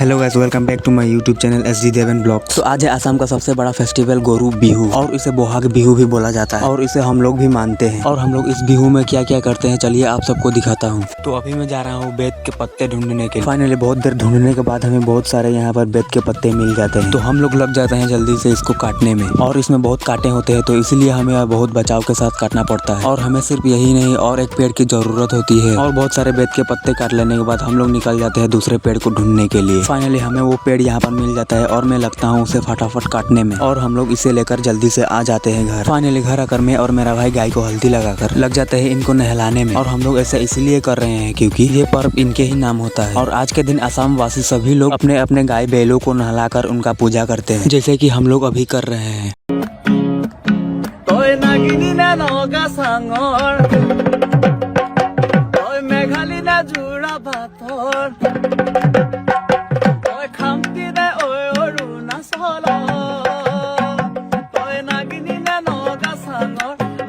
Hello guys, welcome back to my YouTube channel SD Devan blogs. तो आज है असम का सबसे बड़ा फेस्टिवल गोरु बिहू, और इसे बोहाग बिहू भी बोला जाता है और इसे हम लोग भी मानते हैं। और हम लोग इस बिहू में क्या क्या करते हैं चलिए आप सबको दिखाता हूँ। तो अभी मैं जा रहा हूँ बेत के पत्ते ढूंढने के। फाइनली बहुत देर ढूंढने के बाद हमें बहुत सारे यहाँ पर बेत के पत्ते मिल जाते हैं, तो हम लोग लग जाते हैं जल्दी से इसको काटने में। और इसमें बहुत कांटे होते हैं तो इसलिए हमें बहुत बचाव के साथ काटना पड़ता है। और हमें सिर्फ यही नहीं और एक पेड़ की जरूरत होती है। और बहुत सारे बेत के पत्ते काट लेने के बाद हम लोग निकल जाते हैं दूसरे पेड़ को ढूंढने के लिए। फाइनली हमें वो पेड़ यहाँ पर मिल जाता है और मैं लगता हूँ उसे फटाफट काटने में, और हम लोग इसे लेकर जल्दी से आ जाते हैं घर। फाइनली घर आकर मैं और मेरा भाई गाय को हल्दी लगाकर लग जाते हैं इनको नहलाने में। और हम लोग ऐसा इसलिए कर रहे हैं क्योंकि ये पर्व इनके ही नाम होता है। और आज के दिन असम वासी सभी लोग अपने अपने गाय बैलों को नहलाकर उनका पूजा करते हैं, जैसे कि हम लोग अभी कर रहे हैं।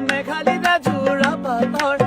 Meghalina jura pator